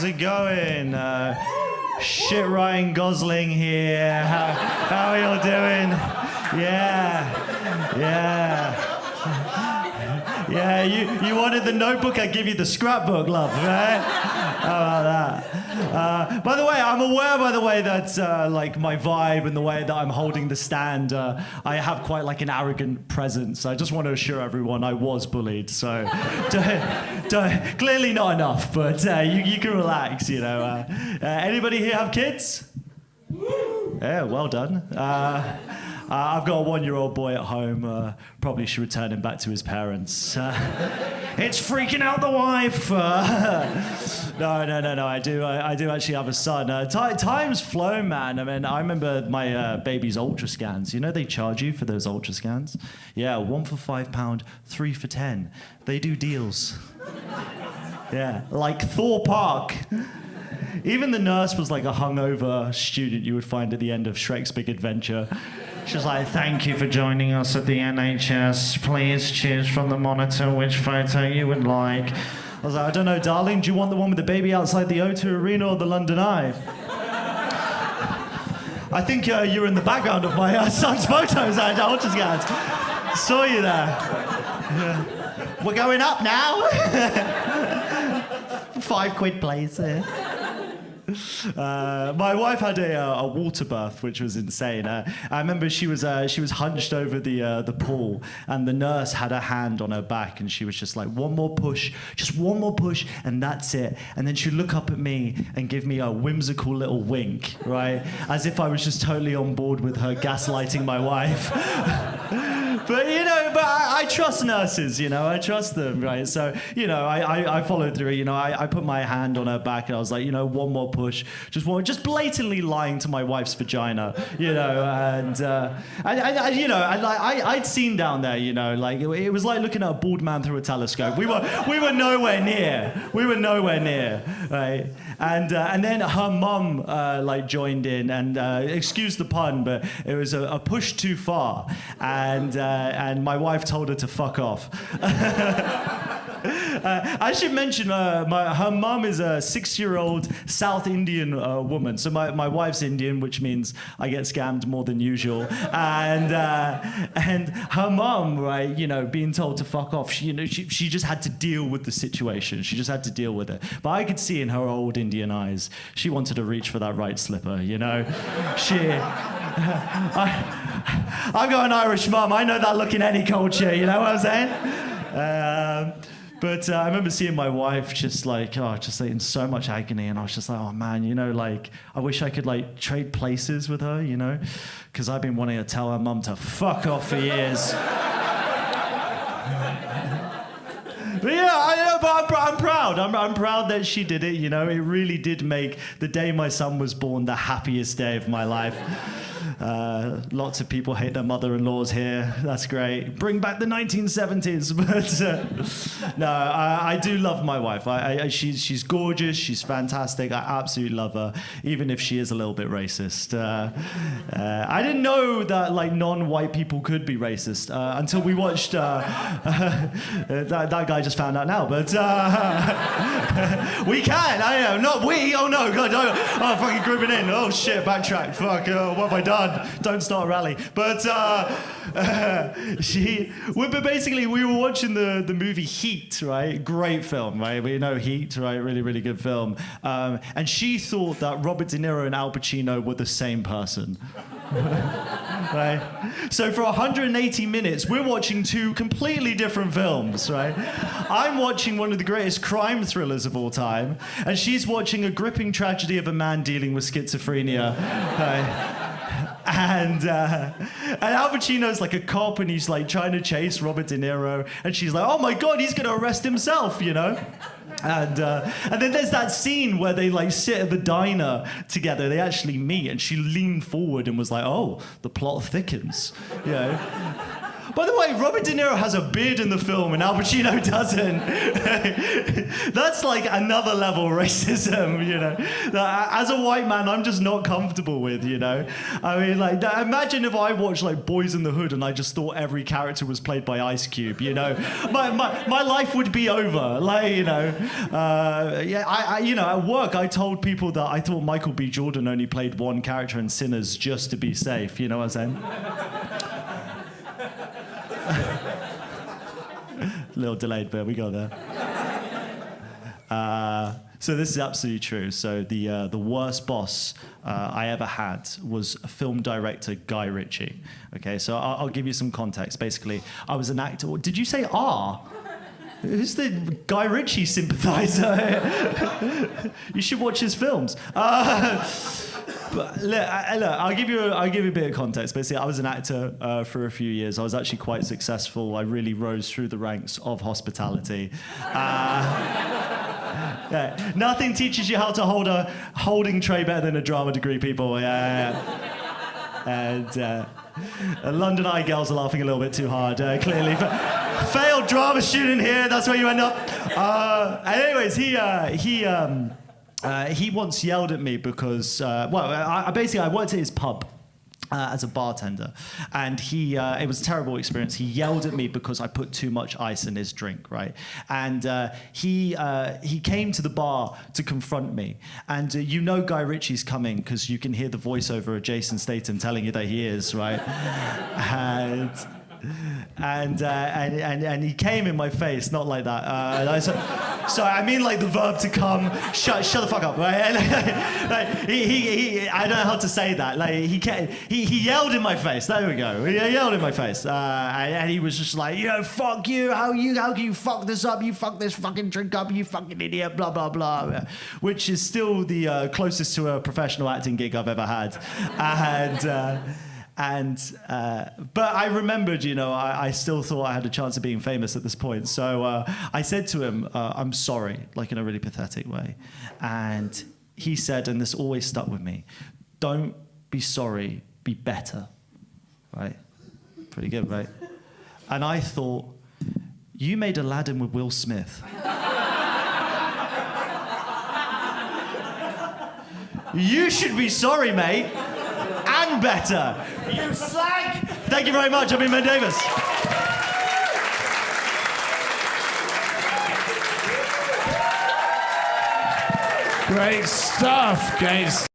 how's it going? Shit Ryan Gosling here. How are you all doing? Yeah, you wanted the notebook, I give you the scrapbook, love, right? How about that? By the way, I'm aware, that like my vibe and the way that I'm holding the stand, I have quite like an arrogant presence. I just want to assure everyone I was bullied, so clearly not enough, but you can relax, you know. Anybody here have kids? Yeah, well done. I've got a 1-year-old boy at home. Probably should return him back to his parents. It's freaking out the wife. No. I do actually have a son. Time's flown, man. I mean, I remember my baby's ultra scans. You know they charge you for those ultra scans? Yeah, 1 for £5, 3 for 10. They do deals. Yeah, like Thor Park. Even the nurse was like a hungover student you would find at the end of Shrek's Big Adventure. She's like, thank you for joining us at the NHS. Please choose from the monitor which photo you would like. I was like, I don't know, darling, do you want the one with the baby outside the O2 Arena or the London Eye? I think you're in the background of my son's photos at ultra scans. Saw you there. Yeah. We're going up now. £5, please. My wife had a water bath, which was insane. I remember she was hunched over the pool, and the nurse had her hand on her back, and she was just like, one more push, and that's it. And then she'd look up at me and give me a whimsical little wink, right, as if I was just totally on board with her gaslighting my wife. But, you know, I trust nurses, you know, I trust them, right? So, you know, I followed through, you know, I put my hand on her back and I was like, you know, one more push, just blatantly lying to my wife's vagina, you know, and you know, I'd seen down there, you know, like, it was like looking at a bald man through a telescope. We were nowhere near, right? And then her mum, like, joined in, and excuse the pun, but it was a push too far, and my wife told her to fuck off. I should mention, her mum is a 6-year-old South Indian woman. So my wife's Indian, which means I get scammed more than usual. And her mum, right, you know, being told to fuck off, she just had to deal with the situation. She just had to deal with it. But I could see in her old Indian eyes, she wanted to reach for that right slipper, you know? I've got an Irish mum. I know that look in any culture, you know what I'm saying? But I remember seeing my wife just like in so much agony, and I was just like, oh man, you know, like, I wish I could like trade places with her, you know, because I've been wanting to tell her mum to fuck off for years. But yeah, I know, but I'm proud. I'm proud that she did it, you know. It really did make the day my son was born the happiest day of my life. Lots of people hate their mother-in-laws here. That's great. Bring back the 1970s. But no, I do love my wife. She's gorgeous. She's fantastic. I absolutely love her, even if she is a little bit racist. I didn't know that like non-white people could be racist until we watched. That guy just found out now, but we can. I know, not we. Oh no, God! Oh, fucking grouping in. Oh shit, backtrack. Fuck. What have I done? Don't start a rally. But basically we were watching the movie Heat, right? Great film, right? We know Heat, right? Really, really good film. And she thought that Robert De Niro and Al Pacino were the same person. Right? So for 180 minutes, we're watching two completely different films, right? I'm watching one of the greatest crime thrillers of all time, and she's watching a gripping tragedy of a man dealing with schizophrenia. Right? And Al Pacino's like a cop, and he's like trying to chase Robert De Niro, and she's like, oh my God, he's gonna arrest himself, you know? And then there's that scene where they like sit at the diner together. They actually meet, and she leaned forward and was like, "Oh, the plot thickens," you know. By the way, Robert De Niro has a beard in the film and Al Pacino doesn't. That's like another level racism, you know. As a white man, I'm just not comfortable with, you know. I mean, like, imagine if I watched like Boys in the Hood and I just thought every character was played by Ice Cube, you know. My life would be over, like, you know. You know, at work, I told people that I thought Michael B. Jordan only played one character in Sinners just to be safe, you know what I'm saying? A little delayed, but we got there. So this is absolutely true. So the worst boss I ever had was film director Guy Ritchie. Okay, so I'll give you some context. Basically, I was an actor. Did you say R? Who's the Guy Ritchie sympathizer? You should watch his films. But look, I'll give you a bit of context. Basically, I was an actor for a few years. I was actually quite successful. I really rose through the ranks of hospitality. Yeah, nothing teaches you how to hold a holding tray better than a drama degree, people. And London Eye girls are laughing a little bit too hard, clearly. Failed drama student here, that's where you end up. Anyways, he once yelled at me because, I worked at his pub as a bartender, and it was a terrible experience. He yelled at me because I put too much ice in his drink, right? And he came to the bar to confront me. And you know Guy Ritchie's coming because you can hear the voiceover of Jason Statham telling you that he is, right? And he came in my face, not like that. So I mean, like the verb to come. Shut the fuck up, right? I don't know how to say that. Like he yelled in my face. There we go. He yelled in my face, and he was just like, fuck you. How can you fuck this up? You fuck this fucking drink up. You fucking idiot. Blah blah blah. Which is still the closest to a professional acting gig I've ever had, but I remembered, I still thought I had a chance of being famous at this point. So I said to him, I'm sorry, like in a really pathetic way. And he said, and this always stuck with me, don't be sorry, be better, right? Pretty good, right? And I thought, you made Aladdin with Will Smith. You should be sorry, mate. And better. You slag! Thank you very much. I've been Ben Davis. Great stuff, guys.